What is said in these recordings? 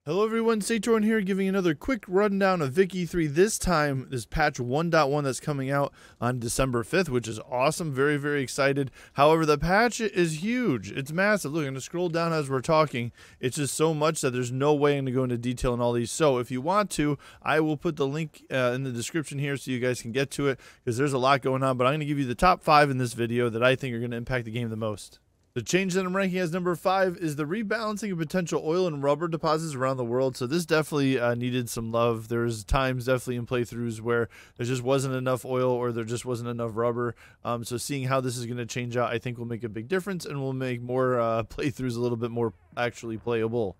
Hello everyone, Satorn here, giving another quick rundown of Vic 3. This time, this patch 1.1 that's coming out on December 5th, which is awesome. Very, very excited. However, the patch is huge. It's massive. Look, I'm going to scroll down as we're talking. It's just so much that there's no way I'm going to go into detail on all these. So if you want to, I will put the link in the description here so you guys can get to it, because there's a lot going on. But I'm going to give you the top 5 in this video that I think are going to impact the game the most. The change that I'm ranking as number 5 is the rebalancing of potential oil and rubber deposits around the world. So this definitely needed some love. There's times definitely in playthroughs where there just wasn't enough oil or there just wasn't enough rubber. So seeing how this is going to change out, I think will make a big difference and will make more playthroughs a little bit more actually playable.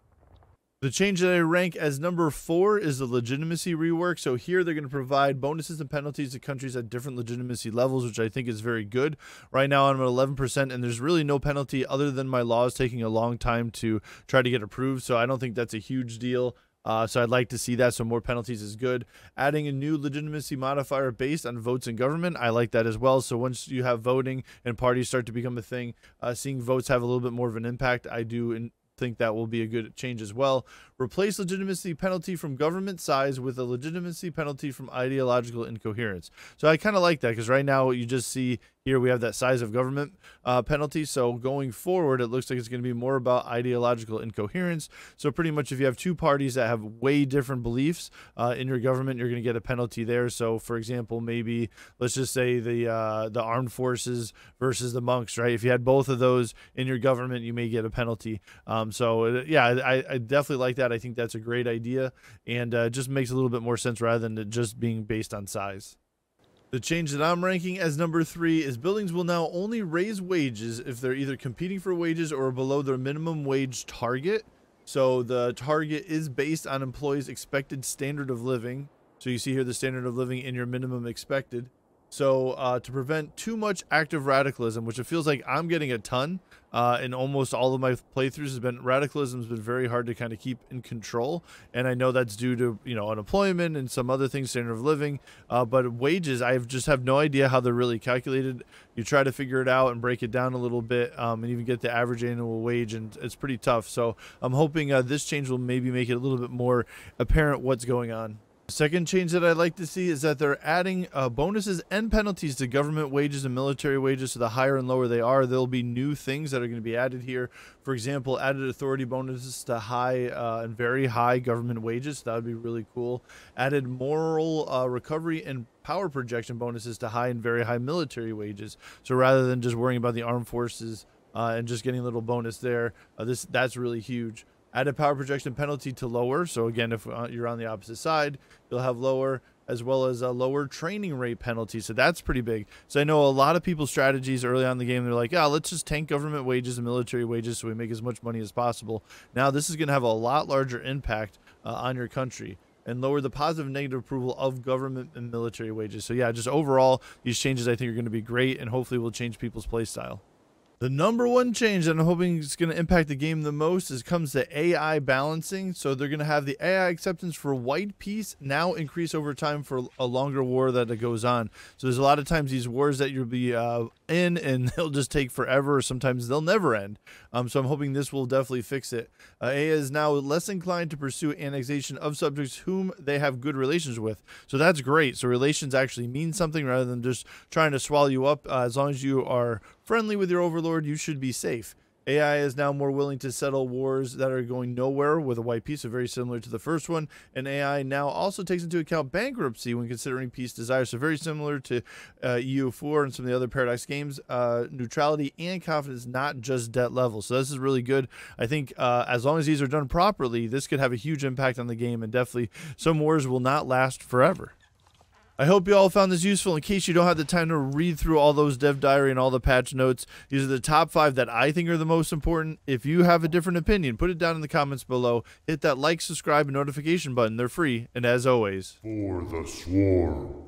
The change that I rank as number 4 is the legitimacy rework. So here they're going to provide bonuses and penalties to countries at different legitimacy levels, which I think is very good. Right now I'm at 11%, and there's really no penalty other than my laws taking a long time to try to get approved. So I don't think that's a huge deal. So I'd like to see that, so more penalties is good. Adding a new legitimacy modifier based on votes in government, I like that as well. So once you have voting and parties start to become a thing, seeing votes have a little bit more of an impact, I do think that will be a good change as well. Replace legitimacy penalty from government size with a legitimacy penalty from ideological incoherence. So I kind of like that, because right now you just see here we have that size of government penalty. So going forward, it looks like it's going to be more about ideological incoherence. So pretty much if you have two parties that have way different beliefs in your government, you're going to get a penalty there. So for example, maybe let's just say the armed forces versus the monks, right? If you had both of those in your government, you may get a penalty. Yeah, I definitely like that. I think that's a great idea, and just makes a little bit more sense rather than it just being based on size. The change that I'm ranking as number 3 is buildings will now only raise wages if they're either competing for wages or below their minimum wage target. So the target is based on employees' expected standard of living. So you see here the standard of living in your minimum expected. So to prevent too much active radicalism, which it feels like I'm getting a ton in almost all of my playthroughs, radicalism has been very hard to kind of keep in control. And I know that's due to, unemployment and some other things, standard of living. But wages, I just have no idea how they're really calculated. You try to figure it out and break it down a little bit and even get the average annual wage, and it's pretty tough. So I'm hoping this change will maybe make it a little bit more apparent what's going on. The second change that I'd like to see is that they're adding bonuses and penalties to government wages and military wages. So the higher and lower they are, there'll be new things that are going to be added here. For example, added authority bonuses to high and very high government wages. That would be really cool. Added moral recovery and power projection bonuses to high and very high military wages. So rather than just worrying about the armed forces and just getting a little bonus there, that's really huge. Added power projection penalty to lower. So again, if you're on the opposite side, you'll have lower, as well as a lower training rate penalty. So that's pretty big. So I know a lot of people's strategies early on in the game, they're like, yeah, let's just tank government wages and military wages so we make as much money as possible. Now this is going to have a lot larger impact on your country, and lower the positive and negative approval of government and military wages. So yeah, just overall, these changes I think are going to be great, and hopefully will change people's play style. The number one change that I'm hoping is going to impact the game the most comes to AI balancing. So they're going to have the AI acceptance for white peace now increase over time for a longer war that it goes on. So there's a lot of times these wars that you'll be in, and they'll just take forever, or sometimes they'll never end. So I'm hoping this will definitely fix it. AI is now less inclined to pursue annexation of subjects whom they have good relations with. So that's great. So relations actually mean something rather than just trying to swallow you up. As long as you are friendly with your overlord, you should be safe. AI is now more willing to settle wars that are going nowhere with a white peace, so very similar to the first one. And AI now also takes into account bankruptcy when considering peace desires, so very similar to EU4 and some of the other Paradox games. Neutrality and confidence, not just debt level. So this is really good. I think as long as these are done properly, this could have a huge impact on the game, and definitely some wars will not last forever. I hope you all found this useful. In case you don't have the time to read through all those dev diary and all the patch notes, these are the top 5 that I think are the most important. If you have a different opinion, put it down in the comments below. Hit that like, subscribe, and notification button. They're free. And as always, for the swarm.